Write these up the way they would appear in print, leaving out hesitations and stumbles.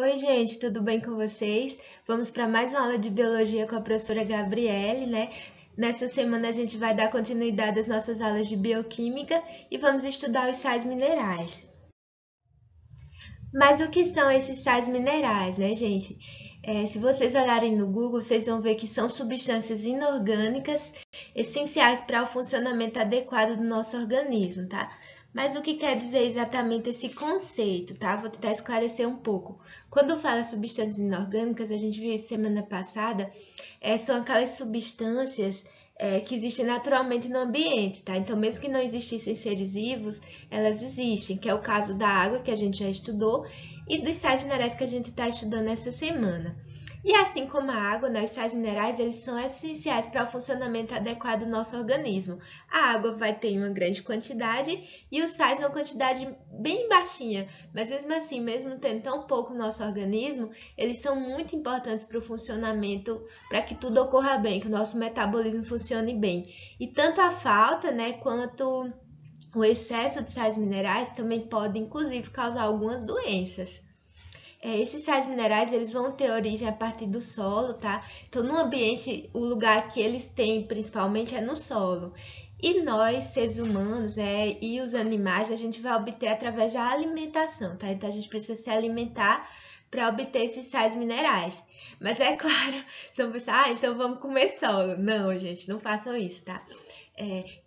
Oi, gente, tudo bem com vocês? Vamos para mais uma aula de biologia com a professora Gabriele, né? Nessa semana a gente vai dar continuidade às nossas aulas de bioquímica e vamos estudar os sais minerais. Mas o que são esses sais minerais, né, gente? Se vocês olharem no Google, vocês vão ver que são substâncias inorgânicas essenciais para o funcionamento adequado do nosso organismo, tá? Mas o que quer dizer exatamente esse conceito, tá? Vou tentar esclarecer um pouco. Quando fala substâncias inorgânicas, a gente viu isso semana passada, são aquelas substâncias que existem naturalmente no ambiente, tá? Então, mesmo que não existissem seres vivos, elas existem, que é o caso da água, que a gente já estudou, e dos sais minerais que a gente está estudando essa semana. E assim como a água, né, os sais minerais eles são essenciais para o funcionamento adequado do nosso organismo. A água vai ter uma grande quantidade e os sais uma quantidade bem baixinha, mas mesmo assim, mesmo tendo tão pouco no nosso organismo, eles são muito importantes para o funcionamento, para que tudo ocorra bem, que o nosso metabolismo funcione bem. E tanto a falta, né, quanto o excesso de sais minerais também pode, inclusive, causar algumas doenças. Esses sais minerais eles vão ter origem a partir do solo, tá? Então, no ambiente, o lugar que eles têm principalmente é no solo. E nós, seres humanos, e os animais, a gente vai obter através da alimentação, tá? Então, a gente precisa se alimentar para obter esses sais minerais. Mas é claro, você vai pensar, então vamos comer solo. Não, gente, não façam isso, tá?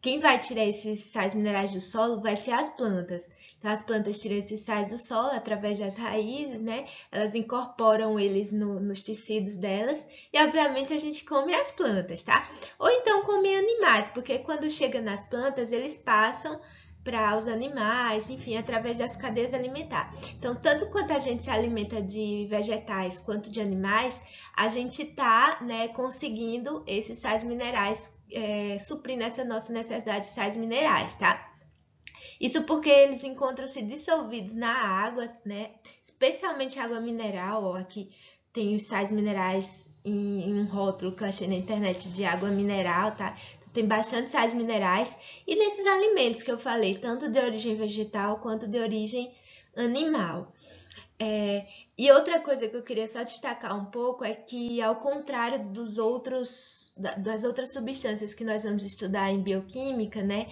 Quem vai tirar esses sais minerais do solo vai ser as plantas. Então, as plantas tiram esses sais do solo através das raízes, né? Elas incorporam eles nos tecidos delas e, obviamente, a gente come as plantas, tá? Ou então come animais, porque quando chega nas plantas, eles passam para os animais, enfim, através das cadeias alimentares. Então, tanto quanto a gente se alimenta de vegetais quanto de animais, a gente está, né, conseguindo esses sais minerais, suprindo essa nossa necessidade de sais minerais, tá? Isso porque eles encontram-se dissolvidos na água, né? Especialmente água mineral, ó, aqui tem os sais minerais em um rótulo que eu achei na internet de água mineral, tá? Tem bastante sais minerais e nesses alimentos que eu falei, tanto de origem vegetal quanto de origem animal. E outra coisa que eu queria só destacar um pouco é que, ao contrário das outras substâncias que nós vamos estudar em bioquímica, né,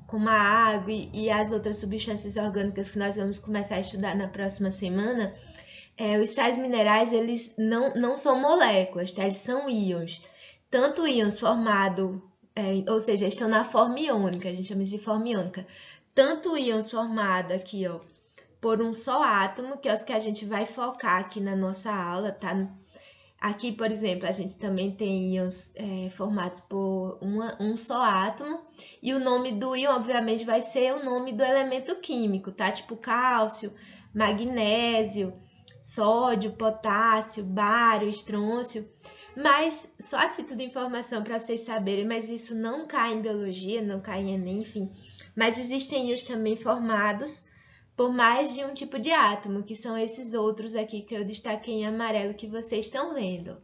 como a água e as outras substâncias orgânicas que nós vamos começar a estudar na próxima semana, os sais minerais eles não são moléculas, tá? Eles são íons. Tanto íons formados, ou seja, estão na forma iônica, a gente chama isso de forma iônica. Tanto íons formados aqui, ó, por um só átomo, que é os que a gente vai focar aqui na nossa aula, tá? Aqui, por exemplo, a gente também tem íons formados por um só átomo, e o nome do íon, obviamente, vai ser o nome do elemento químico, tá? Tipo cálcio, magnésio, sódio, potássio, bário, estrôncio. Mas, só a título de informação para vocês saberem, mas isso não cai em biologia, não cai em Enem, enfim. Mas existem íons também formados por mais de um tipo de átomo, que são esses outros aqui que eu destaquei em amarelo que vocês estão vendo.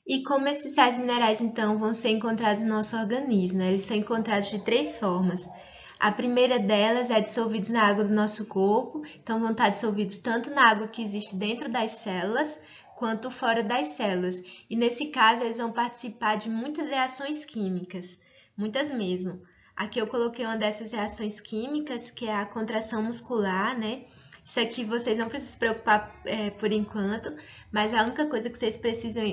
E como esses sais minerais, então, vão ser encontrados no nosso organismo? Eles são encontrados de três formas. A primeira delas é dissolvidos na água do nosso corpo, então vão estar dissolvidos tanto na água que existe dentro das células, quanto fora das células. E nesse caso, eles vão participar de muitas reações químicas, muitas mesmo. Aqui eu coloquei uma dessas reações químicas, que é a contração muscular, né? Isso aqui vocês não precisam se preocupar por enquanto, mas a única coisa que vocês precisam,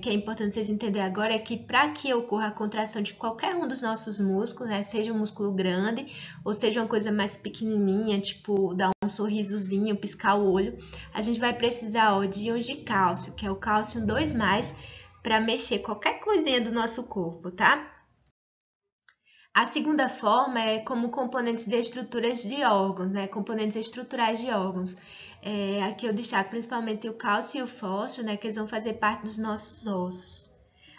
que é importante vocês entenderem agora, é que para que ocorra a contração de qualquer um dos nossos músculos, né, seja um músculo grande ou seja uma coisa mais pequenininha, tipo dar um sorrisozinho, piscar o olho, a gente vai precisar de íons de cálcio, que é o cálcio 2+, para mexer qualquer coisinha do nosso corpo, tá? A segunda forma é como componentes de estruturas de órgãos, né? Componentes estruturais de órgãos. Aqui eu destaco principalmente o cálcio e o fósforo, né? Que eles vão fazer parte dos nossos ossos.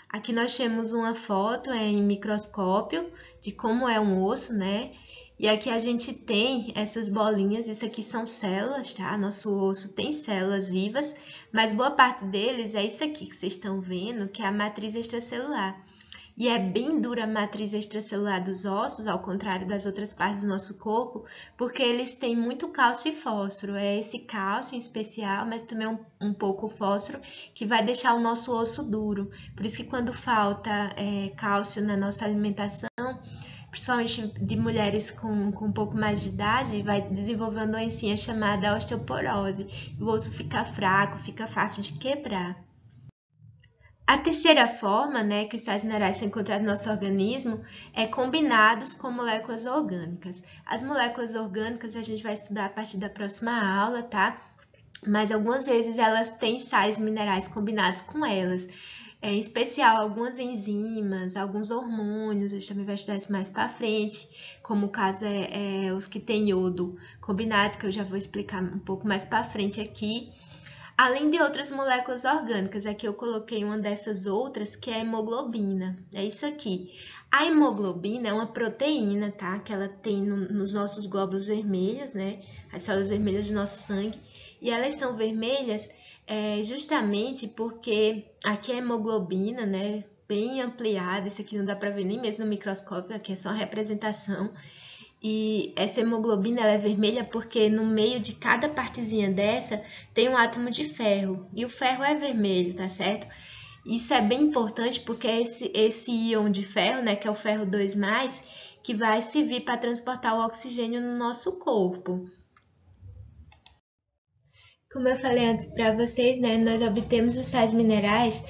Aqui nós temos uma foto em microscópio de como é um osso, né? E aqui a gente tem essas bolinhas, isso aqui são células, tá? Nosso osso tem células vivas, mas boa parte deles é isso aqui que vocês estão vendo, que é a matriz extracelular. e é bem dura a matriz extracelular dos ossos, ao contrário das outras partes do nosso corpo, porque eles têm muito cálcio e fósforo. É esse cálcio em especial, mas também um pouco fósforo, que vai deixar o nosso osso duro. Por isso que quando falta cálcio na nossa alimentação, principalmente de mulheres com um pouco mais de idade, vai desenvolver uma doencinha chamada osteoporose. O osso fica fraco, fica fácil de quebrar. A terceira forma, né, que os sais minerais são encontrados no nosso organismo é combinados com moléculas orgânicas. As moléculas orgânicas a gente vai estudar a partir da próxima aula, tá? Mas algumas vezes elas têm sais minerais combinados com elas. Em especial algumas enzimas, alguns hormônios, a gente também vai estudar isso mais para frente, como o caso os que têm iodo combinado, que eu já vou explicar um pouco mais para frente aqui. Além de outras moléculas orgânicas, aqui eu coloquei uma dessas outras, que é a hemoglobina. É isso aqui. A hemoglobina é uma proteína, tá? Que ela tem nos nossos glóbulos vermelhos, né? As células vermelhas do nosso sangue. E elas são vermelhas justamente porque aqui é a hemoglobina, né? Bem ampliada. Isso aqui não dá para ver nem mesmo no microscópio, aqui é só a representação. E essa hemoglobina ela é vermelha porque no meio de cada partezinha dessa tem um átomo de ferro. E o ferro é vermelho, tá certo? Isso é bem importante porque é esse íon de ferro, né, que é o ferro 2+, que vai servir para transportar o oxigênio no nosso corpo. Como eu falei antes para vocês, né, nós obtemos os sais minerais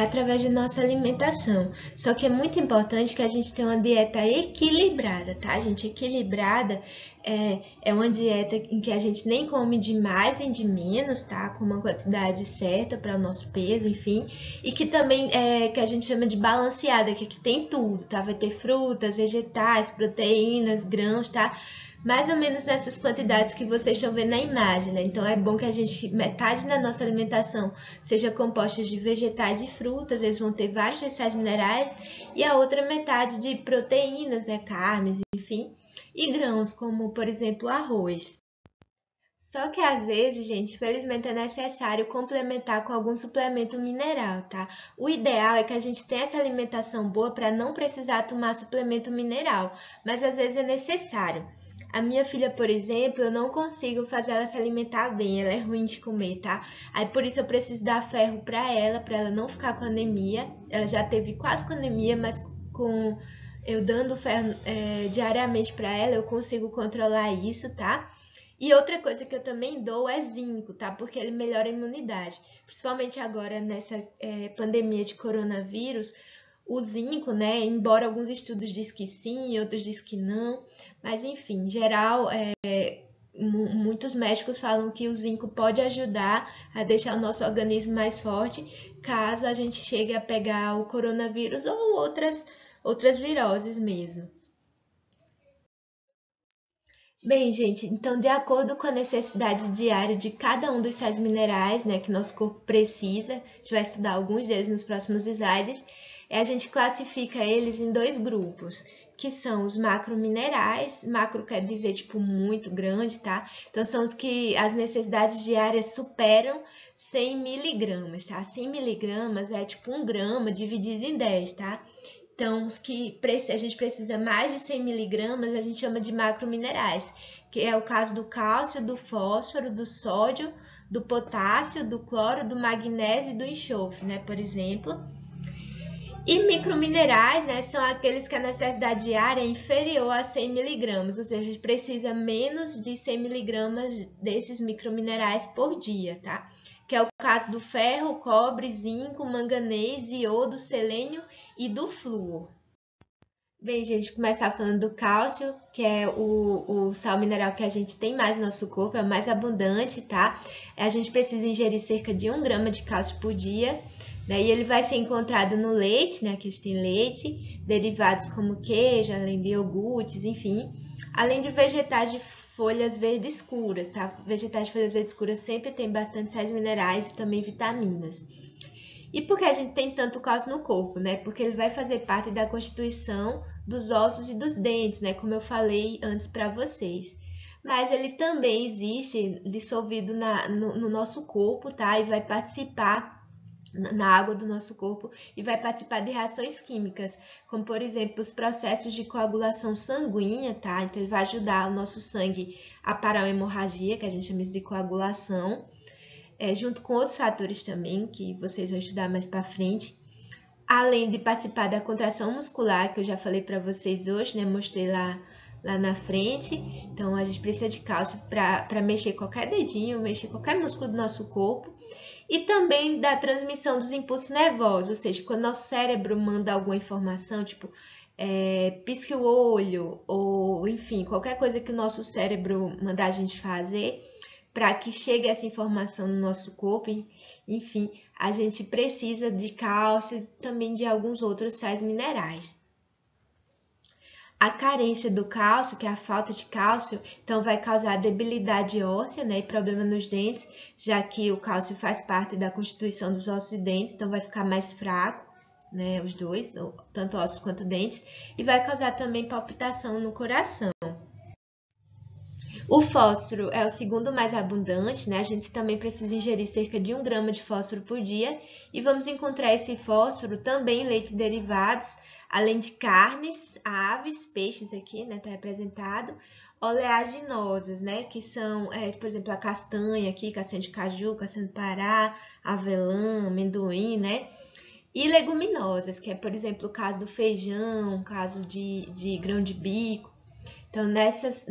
através da nossa alimentação. Só que é muito importante que a gente tenha uma dieta equilibrada, tá, gente? Equilibrada é uma dieta em que a gente nem come de mais nem de menos, tá? Com uma quantidade certa para o nosso peso, enfim. E que também que a gente chama de balanceada, que aqui tem tudo, tá? Vai ter frutas, vegetais, proteínas, grãos, tá? Mais ou menos nessas quantidades que vocês estão vendo na imagem, né? Então é bom que a gente, metade da nossa alimentação seja composta de vegetais e frutas, eles vão ter vários sais minerais, e a outra metade de proteínas, né? Carnes, enfim, e grãos, como por exemplo arroz. Só que às vezes, gente, infelizmente é necessário complementar com algum suplemento mineral, tá? O ideal é que a gente tenha essa alimentação boa para não precisar tomar suplemento mineral, mas às vezes é necessário. A minha filha, por exemplo, eu não consigo fazer ela se alimentar bem, ela é ruim de comer, tá? Aí por isso eu preciso dar ferro para ela não ficar com anemia. Ela já teve quase com anemia, mas com eu dando ferro diariamente para ela, eu consigo controlar isso, tá? E outra coisa que eu também dou é zinco, tá? Porque ele melhora a imunidade. Principalmente agora nessa pandemia de coronavírus, o zinco, né? Embora alguns estudos dizem que sim, outros dizem que não, mas enfim, em geral, muitos médicos falam que o zinco pode ajudar a deixar o nosso organismo mais forte caso a gente chegue a pegar o coronavírus ou outras viroses mesmo. Bem, gente, então de acordo com a necessidade diária de cada um dos sais minerais, né, que nosso corpo precisa, a gente vai estudar alguns deles nos próximos slides, a gente classifica eles em dois grupos, que são os macrominerais, macro quer dizer tipo muito grande, tá? Então são os que as necessidades diárias superam 100 miligramas, tá? 100 miligramas é tipo 1 grama dividido em 10, tá? Então, os que a gente precisa mais de 100 miligramas, a gente chama de macrominerais, que é o caso do cálcio, do fósforo, do sódio, do potássio, do cloro, do magnésio e do enxofre, né, por exemplo. E microminerais, né, são aqueles que a necessidade diária é inferior a 100 miligramas, ou seja, a gente precisa menos de 100 miligramas desses microminerais por dia, tá? Que é o caso do ferro, cobre, zinco, manganês, iodo, selênio e do flúor. Bem, gente, começar falando do cálcio, que é o sal mineral que a gente tem mais no nosso corpo, é o mais abundante, tá? A gente precisa ingerir cerca de 1 grama de cálcio por dia, né? E ele vai ser encontrado no leite, né? Que a gente tem leite, derivados como queijo, além de iogurtes, enfim. Além de vegetais de folhas verdes escuras, tá? Vegetais de folhas verdes escuras sempre tem bastante sais minerais e também vitaminas. E por que a gente tem tanto cálcio no corpo, né? Porque ele vai fazer parte da constituição dos ossos e dos dentes, né? Como eu falei antes para vocês. Mas ele também existe dissolvido no nosso corpo, tá? E vai participar na água do nosso corpo e vai participar de reações químicas, como por exemplo os processos de coagulação sanguínea, tá? Então ele vai ajudar o nosso sangue a parar a hemorragia, que a gente chama isso de coagulação, junto com outros fatores também, que vocês vão estudar mais para frente. Além de participar da contração muscular, que eu já falei para vocês hoje, né? Mostrei lá na frente. Então a gente precisa de cálcio para mexer qualquer dedinho, mexer qualquer músculo do nosso corpo. E também da transmissão dos impulsos nervosos, ou seja, quando nosso cérebro manda alguma informação, tipo, pisque o olho, ou enfim, qualquer coisa que o nosso cérebro mandar a gente fazer, para que chegue essa informação no nosso corpo, enfim, a gente precisa de cálcio e também de alguns outros sais minerais. A carência do cálcio, que é a falta de cálcio, então vai causar debilidade óssea, né, e problema nos dentes, já que o cálcio faz parte da constituição dos ossos e dentes, então vai ficar mais fraco, né, os dois, tanto ossos quanto dentes, e vai causar também palpitação no coração. O fósforo é o segundo mais abundante, né? A gente também precisa ingerir cerca de 1 grama de fósforo por dia, e vamos encontrar esse fósforo também em leite derivados, além de carnes, aves, peixes aqui, né, tá representado, oleaginosas, né, que são, por exemplo, a castanha aqui, castanha de caju, castanha do Pará, avelã, amendoim, né, e leguminosas, que é, por exemplo, o caso do feijão, o caso de grão de bico. Então, nesses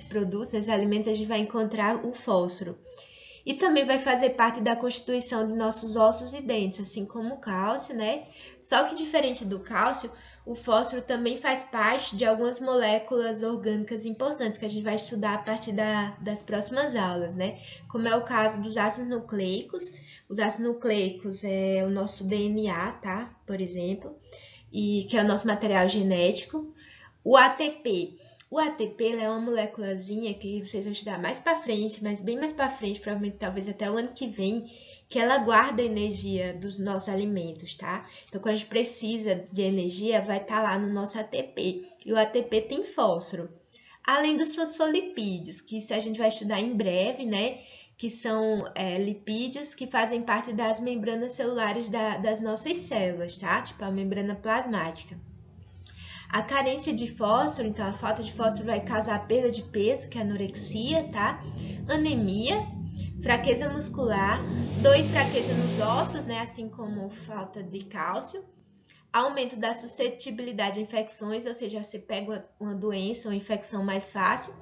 produtos, nesses alimentos, a gente vai encontrar o fósforo. E também vai fazer parte da constituição de nossos ossos e dentes, assim como o cálcio, né? Só que diferente do cálcio, o fósforo também faz parte de algumas moléculas orgânicas importantes que a gente vai estudar a partir das próximas aulas, né? Como é o caso dos ácidos nucleicos. Os ácidos nucleicos é o nosso DNA, tá? Por exemplo, e que é o nosso material genético. O ATP. O ATP é uma moléculazinha que vocês vão estudar mais para frente, mas bem mais para frente, provavelmente talvez até o ano que vem, que ela guarda a energia dos nossos alimentos, tá? Então, quando a gente precisa de energia, vai estar lá no nosso ATP. E o ATP tem fósforo. Além dos fosfolipídios, que isso a gente vai estudar em breve, né? Que são lipídios que fazem parte das membranas celulares das nossas células, tá? Tipo a membrana plasmática. A carência de fósforo, então a falta de fósforo vai causar perda de peso, que é anorexia, tá? Anemia, fraqueza muscular, dor e fraqueza nos ossos, né? Assim como falta de cálcio. Aumento da suscetibilidade a infecções, ou seja, você pega uma doença ou infecção mais fácil.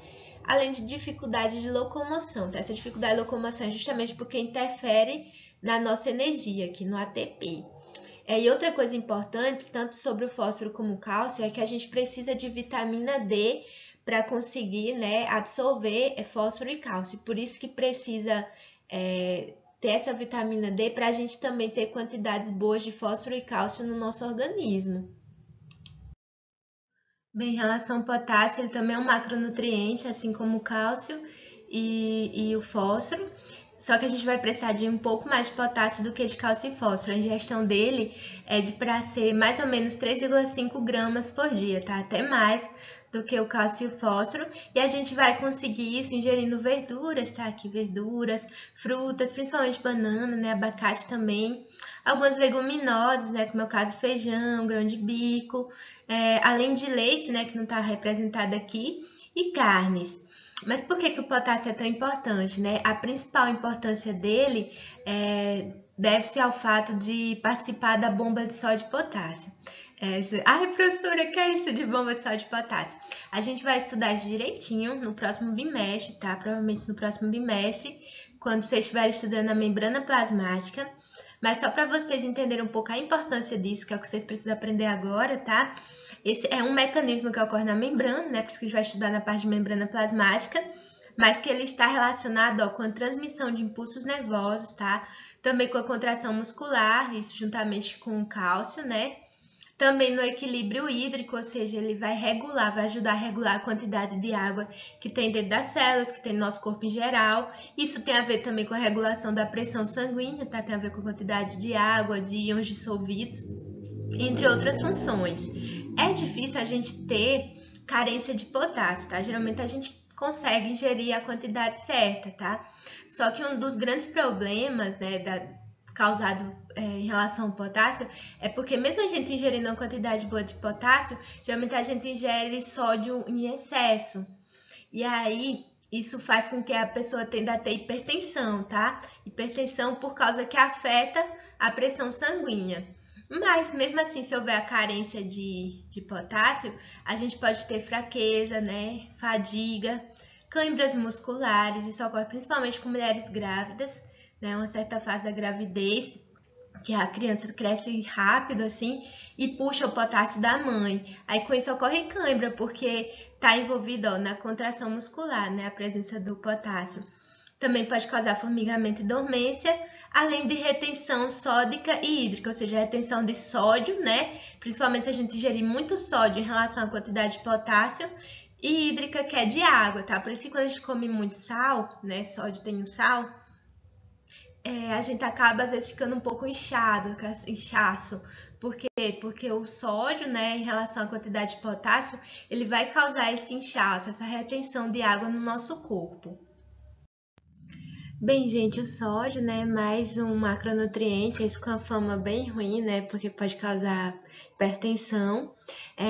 Além de dificuldade de locomoção, tá? Essa dificuldade de locomoção é justamente porque interfere na nossa energia, aqui no ATP. E outra coisa importante, tanto sobre o fósforo como o cálcio, é que a gente precisa de vitamina D para conseguir, né, absorver fósforo e cálcio. Por isso que precisa ter essa vitamina D para a gente também ter quantidades boas de fósforo e cálcio no nosso organismo. Bem, em relação ao potássio, ele também é um macronutriente, assim como o cálcio e o fósforo. Só que a gente vai precisar de um pouco mais de potássio do que de cálcio e fósforo. A ingestão dele é para ser mais ou menos 3,5 gramas por dia, tá? Até mais do que o cálcio e o fósforo. E a gente vai conseguir isso ingerindo verduras, tá? Aqui verduras, frutas, principalmente banana, né? Abacate também. Algumas leguminosas, né? Como é o caso do feijão, grão de bico. Além de leite, né? Que não está representado aqui. E carnes. Mas por que o potássio é tão importante, né? A principal importância dele deve-se ao fato de participar da bomba de sódio e potássio. Ai, professora, que é isso de bomba de sódio e potássio? A gente vai estudar isso direitinho no próximo bimestre, tá? Provavelmente no próximo bimestre, quando vocês estiverem estudando a membrana plasmática. Mas só para vocês entenderem um pouco a importância disso, que é o que vocês precisam aprender agora, tá? Esse é um mecanismo que ocorre na membrana, né? Por isso que a gente vai estudar na parte de membrana plasmática, mas que ele está relacionado com a transmissão de impulsos nervosos, tá? Também com a contração muscular, isso juntamente com o cálcio, né? Também no equilíbrio hídrico, ou seja, ele vai ajudar a regular a quantidade de água que tem dentro das células, que tem no nosso corpo em geral. Isso tem a ver também com a regulação da pressão sanguínea, tá? Tem a ver com a quantidade de água, de íons dissolvidos, entre outras funções. É difícil a gente ter carência de potássio, tá? Geralmente a gente consegue ingerir a quantidade certa, tá? Só que um dos grandes problemas, né, causado em relação ao potássio é porque mesmo a gente ingerindo uma quantidade boa de potássio, geralmente a gente ingere sódio em excesso. E aí isso faz com que a pessoa tenda a ter hipertensão, tá? Hipertensão por causa que afeta a pressão sanguínea. Mas mesmo assim, se houver a carência de potássio, a gente pode ter fraqueza, né? Fadiga, câimbras musculares. Isso ocorre principalmente com mulheres grávidas, né? Uma certa fase da gravidez, que a criança cresce rápido assim e puxa o potássio da mãe. Aí com isso ocorre cãibra, porque está envolvida na contração muscular, né? A presença do potássio. Também pode causar formigamento e dormência, além de retenção sódica e hídrica, ou seja, retenção de sódio, né? Principalmente se a gente ingerir muito sódio em relação à quantidade de potássio, e hídrica, que é de água, tá? Por isso que quando a gente come muito sal, né? Sódio tem um sal, a gente acaba às vezes ficando um pouco inchaço. Por quê? Porque o sódio, né, em relação à quantidade de potássio, ele vai causar esse inchaço, essa retenção de água no nosso corpo. Bem, gente, o sódio, né, mais um macronutriente, esse com a fama bem ruim, né, porque pode causar hipertensão.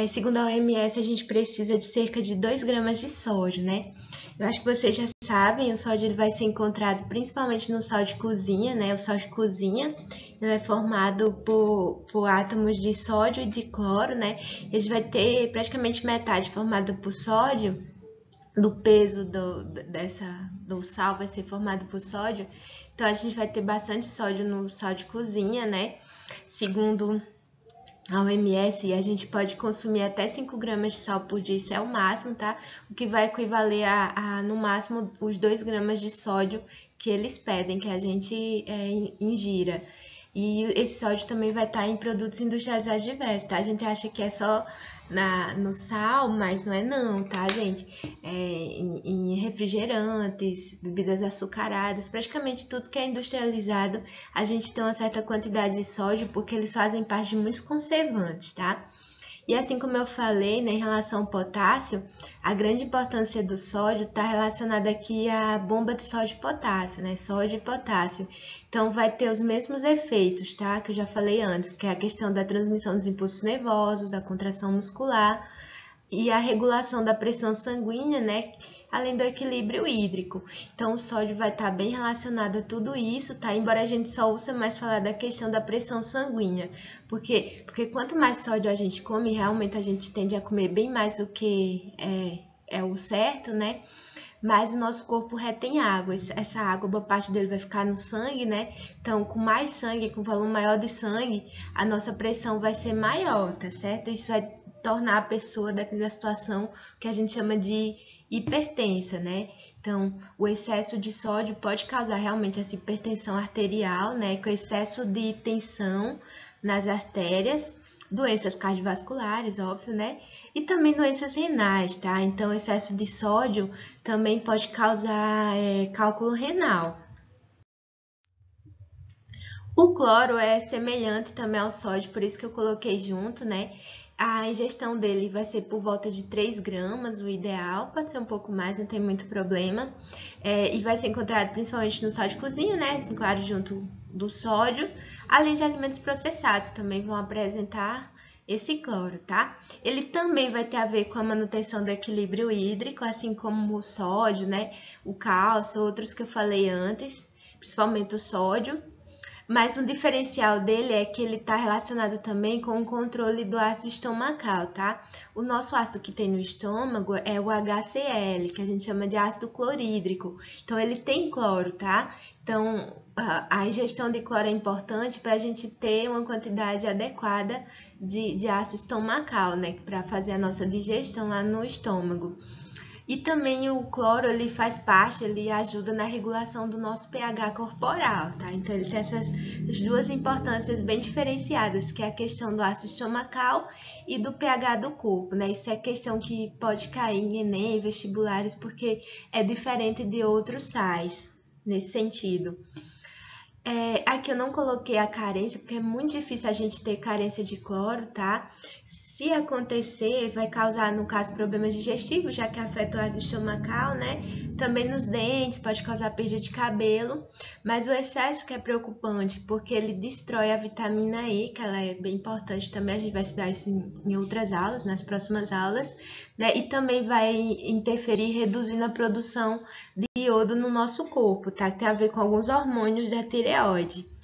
Segundo a OMS, a gente precisa de cerca de 2 gramas de sódio, né? Eu acho que vocês já sabem, o sódio ele vai ser encontrado principalmente no sal de cozinha, né? O sal de cozinha, ele é formado por átomos de sódio e de cloro, né? E a gente vai ter praticamente metade formada por sódio, do peso do sal vai ser formado por sódio, então a gente vai ter bastante sódio no sal de cozinha, né? Segundo a OMS, a gente pode consumir até 5 gramas de sal por dia, isso é o máximo, tá? O que vai equivaler a no máximo, os 2 gramas de sódio que eles pedem que a gente ingira. E esse sódio também vai estar em produtos industrializados diversos, tá? A gente acha que é só no sal, mas não é não, tá, gente? Em refrigerantes, bebidas açucaradas, praticamente tudo que é industrializado, a gente tem uma certa quantidade de sódio, porque eles fazem parte de muitos conservantes, tá? E assim como eu falei, né, em relação ao potássio, a grande importância do sódio está relacionada aqui à bomba de sódio e potássio, né? Sódio e potássio. Então, vai ter os mesmos efeitos, tá? Que eu já falei antes, que é a questão da transmissão dos impulsos nervosos, da contração muscular e a regulação da pressão sanguínea, né? Além do equilíbrio hídrico. Então, o sódio vai estar bem relacionado a tudo isso, tá? Embora a gente só ouça mais falar da questão da pressão sanguínea. Por quê? Porque quanto mais sódio a gente come, realmente a gente tende a comer bem mais do que é o certo, né? Mas o nosso corpo retém água. Essa água, boa parte dele vai ficar no sangue, né? Então, com mais sangue, com volume maior de sangue, a nossa pressão vai ser maior, tá certo? Isso vai tornar a pessoa, dependendo da situação, que a gente chama de hipertensa, né? Então, o excesso de sódio pode causar realmente essa hipertensão arterial, né? Com excesso de tensão nas artérias, doenças cardiovasculares, óbvio, né? E também doenças renais, tá? Então, excesso de sódio também pode causar cálculo renal. O cloro é semelhante também ao sódio, por isso que eu coloquei junto, né? A ingestão dele vai ser por volta de 3 gramas, o ideal, pode ser um pouco mais, não tem muito problema. E vai ser encontrado principalmente no sal de cozinha, né? Claro, junto do sódio, além de alimentos processados, também vão apresentar esse cloro, tá? Ele também vai ter a ver com a manutenção do equilíbrio hídrico, assim como o sódio, né? O cálcio, outros que eu falei antes, principalmente o sódio. Mas um diferencial dele é que ele está relacionado também com o controle do ácido estomacal, tá? O nosso ácido que tem no estômago é o HCl, que a gente chama de ácido clorídrico. Então, ele tem cloro, tá? Então, a ingestão de cloro é importante para a gente ter uma quantidade adequada de ácido estomacal, né? Para fazer a nossa digestão lá no estômago. E também o cloro, ele faz parte, ele ajuda na regulação do nosso pH corporal, tá? Então, ele tem essas duas importâncias bem diferenciadas, que é a questão do ácido estomacal e do pH do corpo, né? Isso é questão que pode cair em Enem, vestibulares, porque é diferente de outros sais, nesse sentido. Aqui eu não coloquei a carência, porque é muito difícil a gente ter carência de cloro, tá? Se acontecer, vai causar, no caso, problemas digestivos, já que afeta o ácido estomacal, né? Também nos dentes, pode causar perda de cabelo, mas o excesso que é preocupante, porque ele destrói a vitamina E, que ela é bem importante também, a gente vai estudar isso em outras aulas, nas próximas aulas, né? E também vai interferir reduzindo a produção de iodo no nosso corpo, tá? Que tem a ver com alguns hormônios da tireoide.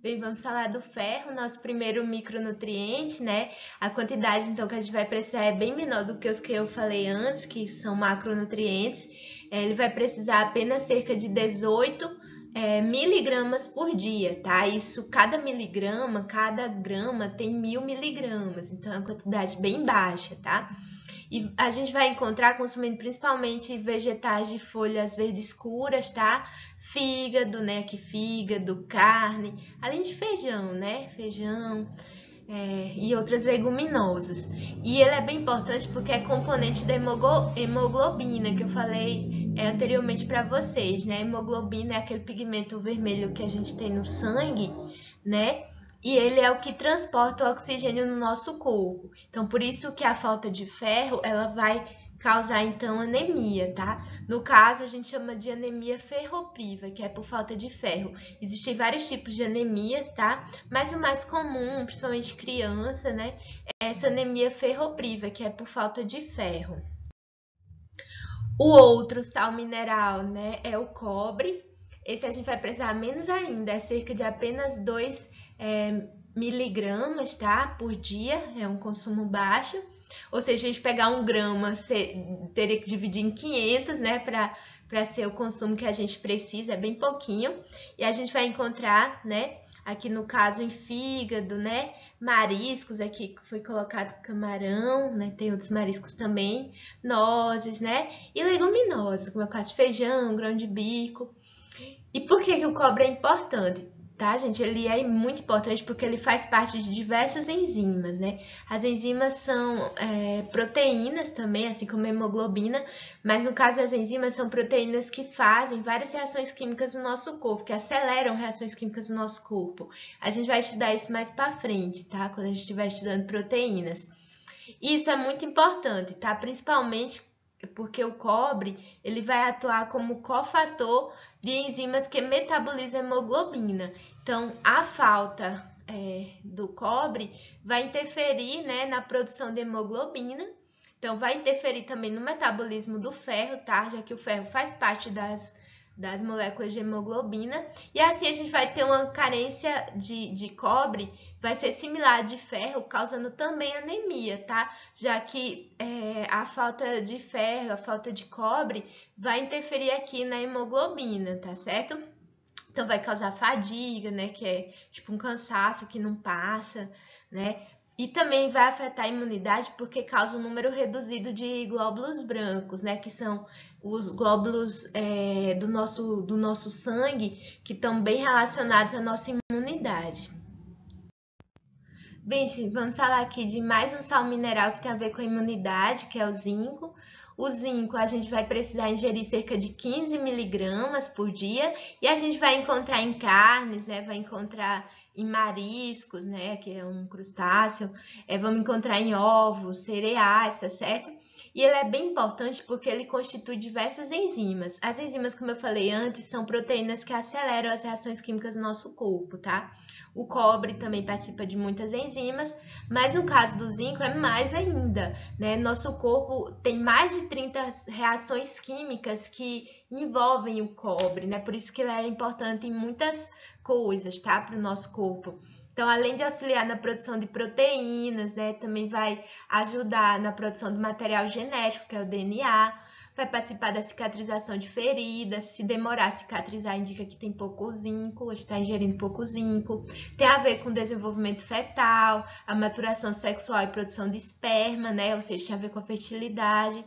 Bem, vamos falar do ferro, nosso primeiro micronutriente, né? A quantidade, então, que a gente vai precisar é bem menor do que os que eu falei antes, que são macronutrientes. Ele vai precisar apenas cerca de 18 miligramas por dia, tá? Isso, cada miligrama, cada grama tem 1000 miligramas, então é uma quantidade bem baixa, tá? E a gente vai encontrar consumindo principalmente vegetais de folhas verdes escuras, tá? Fígado, né? Aqui fígado, carne, além de feijão, né? Feijão e outras leguminosas. E ele é bem importante porque é componente da hemoglobina, que eu falei anteriormente para vocês, né? A hemoglobina é aquele pigmento vermelho que a gente tem no sangue, né? E ele é o que transporta o oxigênio no nosso corpo. Então, por isso que a falta de ferro, ela vai causar, então, anemia, tá? No caso, a gente chama de anemia ferropriva, que é por falta de ferro. Existem vários tipos de anemias, tá? Mas o mais comum, principalmente criança, né? É essa anemia ferropriva, que é por falta de ferro. O outro sal mineral, né? É o cobre. Esse a gente vai precisar menos ainda, é cerca de apenas 2 miligramas, tá? Por dia, é um consumo baixo. Ou seja, a gente pegar 1 grama, teria que dividir em 500, né? Para ser o consumo que a gente precisa, é bem pouquinho. E a gente vai encontrar, né? Aqui no caso em fígado, né? Mariscos, aqui foi colocado camarão, né? Tem outros mariscos também, nozes, né? E leguminosas, como é o caso de feijão, grão de bico. E por que o cobre é importante? Tá, gente? Ele é muito importante porque ele faz parte de diversas enzimas, né? As enzimas são proteínas também, assim como a hemoglobina, mas no caso das enzimas são proteínas que fazem várias reações químicas no nosso corpo, que aceleram reações químicas no nosso corpo. A gente vai estudar isso mais para frente, tá? Quando a gente estiver estudando proteínas. E isso é muito importante, tá? Principalmente porque o cobre ele vai atuar como cofator de enzimas que metabolizam a hemoglobina. Então, a falta do cobre vai interferir, né, na produção de hemoglobina. Então, vai interferir também no metabolismo do ferro, tá? Já que o ferro faz parte das moléculas de hemoglobina. E assim a gente vai ter uma carência de cobre, vai ser similar de ferro, causando também anemia, tá? Já que a falta de ferro, a falta de cobre, vai interferir aqui na hemoglobina, tá certo? Então, vai causar fadiga, né? Que é tipo um cansaço que não passa, né? E também vai afetar a imunidade porque causa um número reduzido de glóbulos brancos, né? Que são os glóbulos do nosso sangue que estão bem relacionados à nossa imunidade. Bem, gente, vamos falar aqui de mais um sal mineral que tem a ver com a imunidade, que é o zinco. O zinco a gente vai precisar ingerir cerca de 15 miligramas por dia e a gente vai encontrar em carnes, né? Vai encontrar em mariscos, né? Que é um crustáceo. Vamos encontrar em ovos, cereais, tá certo? E ele é bem importante porque ele constitui diversas enzimas. As enzimas, como eu falei antes, são proteínas que aceleram as reações químicas no nosso corpo, tá? O cobre também participa de muitas enzimas, mas no caso do zinco é mais ainda, né? Nosso corpo tem mais de 30 reações químicas que envolvem o cobre, né? Por isso que ele é importante em muitas coisas, tá? Para o nosso corpo. Então, além de auxiliar na produção de proteínas, né? Também vai ajudar na produção do material genético, que é o DNA. Vai participar da cicatrização de feridas. Se demorar a cicatrizar, indica que tem pouco zinco, está ingerindo pouco zinco. Tem a ver com o desenvolvimento fetal, a maturação sexual e produção de esperma, né? Ou seja, tem a ver com a fertilidade.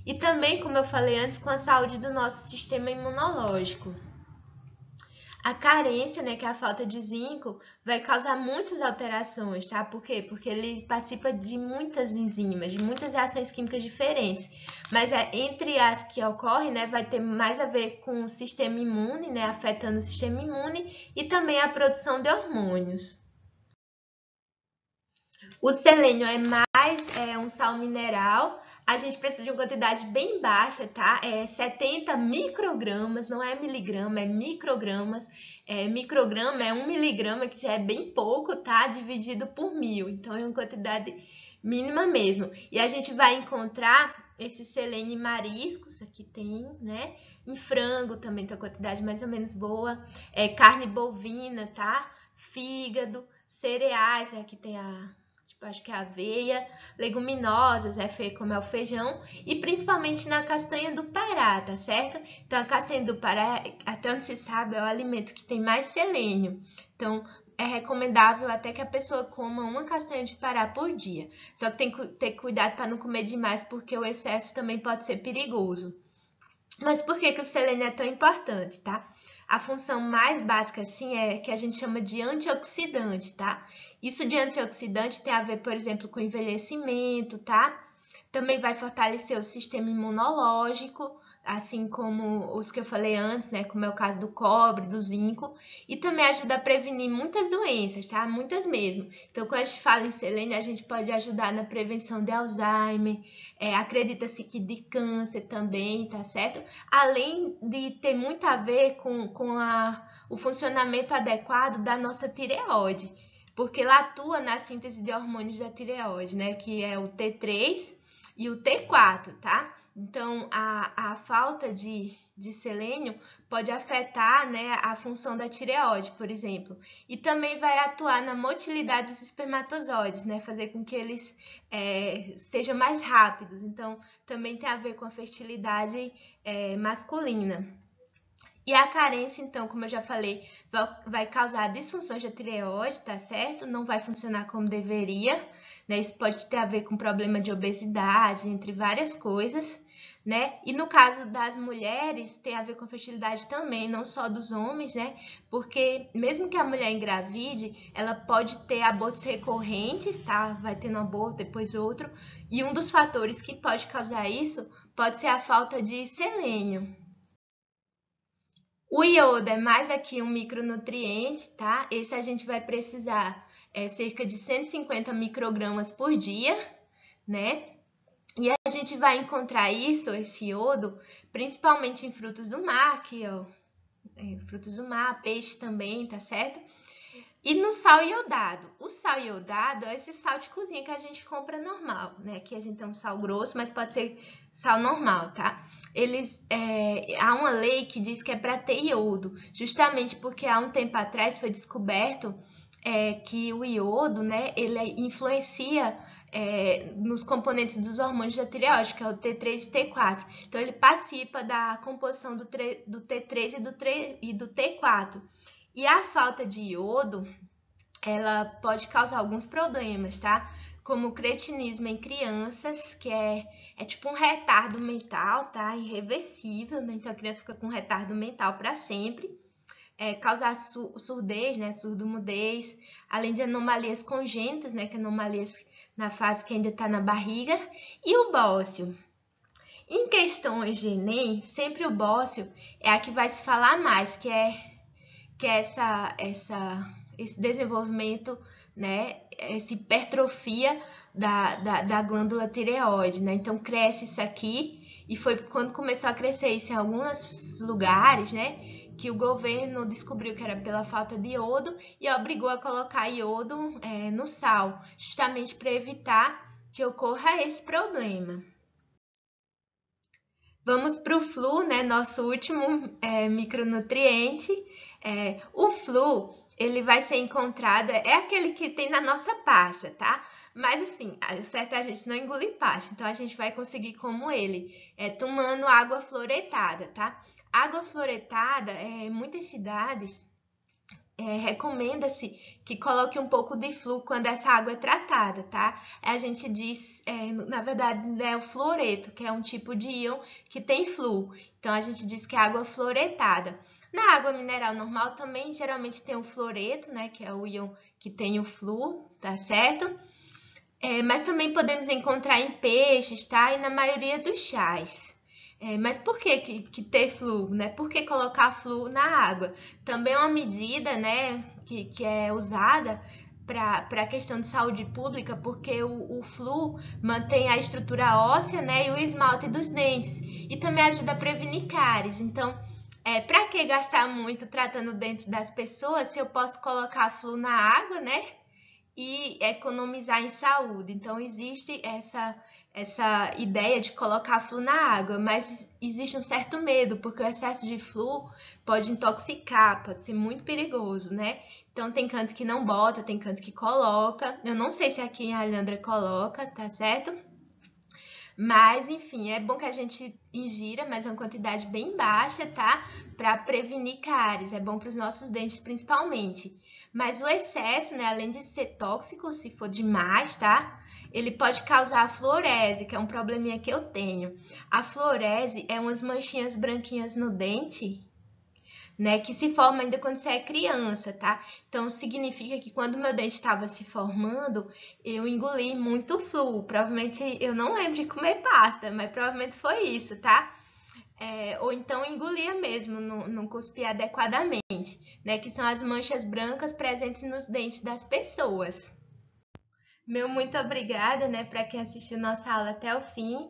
E também, como eu falei antes, com a saúde do nosso sistema imunológico. A carência, né, que é a falta de zinco, vai causar muitas alterações, tá? Por quê? Porque ele participa de muitas enzimas, de muitas reações químicas diferentes. Mas entre as que ocorrem, né, vai ter mais a ver com o sistema imune, né, afetando o sistema imune e também a produção de hormônios. O selênio é um sal mineral. A gente precisa de uma quantidade bem baixa, tá? 70 microgramas, não é miligrama, é microgramas. Micrograma é 1 miligrama, que já é bem pouco, tá? Dividido por 1000. Então, é uma quantidade mínima mesmo. E a gente vai encontrar esse selênio em mariscos, aqui tem, né? Em frango também tem uma quantidade mais ou menos boa. Carne bovina, tá? Fígado, cereais, aqui tem acho que é aveia, leguminosas, como é o feijão, e principalmente na castanha do Pará, tá certo? Então, a castanha do Pará, até onde se sabe, é o alimento que tem mais selênio. Então, é recomendável até que a pessoa coma uma castanha de Pará por dia. Só que tem que ter cuidado para não comer demais, porque o excesso também pode ser perigoso. Mas por que o selênio é tão importante, tá? A função mais básica, assim, é que a gente chama de antioxidante, tá? Isso de antioxidante tem a ver, por exemplo, com envelhecimento, tá? Também vai fortalecer o sistema imunológico, assim como os que eu falei antes, né? Como é o caso do cobre, do zinco. E também ajuda a prevenir muitas doenças, tá? Muitas mesmo. Então, quando a gente fala em selênio, a gente pode ajudar na prevenção de Alzheimer. Acredita-se que de câncer também, tá certo? Além de ter muito a ver com o funcionamento adequado da nossa tireoide. Porque ela atua na síntese de hormônios da tireoide, né? Que é o T3 e o T4, tá? Então, a falta de selênio pode afetar, né, a função da tireoide, por exemplo. E também vai atuar na motilidade dos espermatozoides, né? Fazer com que eles sejam mais rápidos. Então, também tem a ver com a fertilidade masculina. E a carência, então, como eu já falei, vai causar disfunções da tireoide, tá certo? Não vai funcionar como deveria, né? Isso pode ter a ver com problema de obesidade, entre várias coisas, né? E no caso das mulheres, tem a ver com fertilidade também, não só dos homens, né? Porque mesmo que a mulher engravide, ela pode ter abortos recorrentes, tá? Vai tendo um aborto, depois outro. E um dos fatores que pode causar isso pode ser a falta de selênio. O iodo é mais aqui um micronutriente, tá? Esse a gente vai precisar cerca de 150 microgramas por dia, né? E a gente vai encontrar esse iodo, principalmente em frutos do mar, aqui, ó. Frutos do mar, peixe também, tá certo? E no sal iodado. O sal iodado é esse sal de cozinha que a gente compra normal, né? Aqui a gente tem um sal grosso, mas pode ser sal normal, tá? Há uma lei que diz que é para ter iodo, justamente porque há um tempo atrás foi descoberto que o iodo, né, ele influencia nos componentes dos hormônios da tireoide, que é o T3 e T4. Então, ele participa da composição do T3 e do T4. E a falta de iodo, ela pode causar alguns problemas, tá? Como cretinismo em crianças, que é tipo um retardo mental, tá? Irreversível, né? Então a criança fica com retardo mental para sempre. Causar surdez, né? Surdo-mudez, além de anomalias congênitas, né? Que anomalias na fase que ainda está na barriga. E o bócio. Em questões de Enem, sempre o bócio é a que vai se falar mais, que é esse desenvolvimento, né, essa hipertrofia da glândula tireoide, né? Então, cresce isso aqui, e foi quando começou a crescer isso em alguns lugares, né, que o governo descobriu que era pela falta de iodo e obrigou a colocar iodo no sal, justamente para evitar que ocorra esse problema. Vamos para o Flu, né, nosso último micronutriente. O Flu, ele vai ser encontrado, é aquele que tem na nossa pasta, tá? Mas assim, o certo é a gente não engolir pasta, então a gente vai conseguir como ele, tomando água fluoretada, tá? Água fluoretada, muitas cidades recomenda-se que coloque um pouco de Flu quando essa água é tratada, tá? A gente diz, na verdade, é o fluoreto, que é um tipo de íon que tem Flu. Então, a gente diz que é água fluoretada. Na água mineral normal também, geralmente tem o fluoreto, né? Que é o íon que tem o Flu, tá certo? Mas também podemos encontrar em peixes, tá? E na maioria dos chás. Mas por que ter Flu, né? Por que colocar Flu na água? Também é uma medida, né, que é usada para a questão de saúde pública, porque o flu mantém a estrutura óssea, né, e o esmalte dos dentes, e também ajuda a prevenir cáries. Então, para que gastar muito tratando o dente das pessoas se eu posso colocar flu na água, né, e economizar em saúde? Então, existe essa ideia de colocar flu na água, mas existe um certo medo, porque o excesso de flu pode intoxicar, pode ser muito perigoso, né? Então, tem canto que não bota, tem canto que coloca. Eu não sei se aqui em Alhandra coloca, tá certo? Mas, enfim, é bom que a gente ingira, mas é uma quantidade bem baixa, tá? Para prevenir cáries, é bom para os nossos dentes principalmente. Mas o excesso, né, além de ser tóxico, se for demais, tá? Ele pode causar a fluorese, que é um probleminha que eu tenho. A fluorese é umas manchinhas branquinhas no dente, né, que se forma ainda quando você é criança, tá? Então, significa que quando meu dente estava se formando, eu engoli muito flu. Provavelmente, eu não lembro de comer pasta, mas provavelmente foi isso, tá? Ou então engolia mesmo, não cuspia adequadamente, né? Que são as manchas brancas presentes nos dentes das pessoas. Meu muito obrigada, né, para quem assistiu nossa aula até o fim.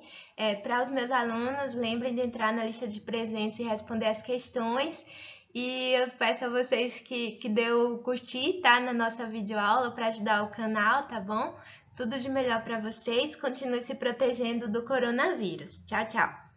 Para os meus alunos, lembrem de entrar na lista de presença e responder as questões. E eu peço a vocês que deu curtir, tá, na nossa videoaula para ajudar o canal, tá bom? Tudo de melhor para vocês. Continue se protegendo do coronavírus. Tchau, tchau!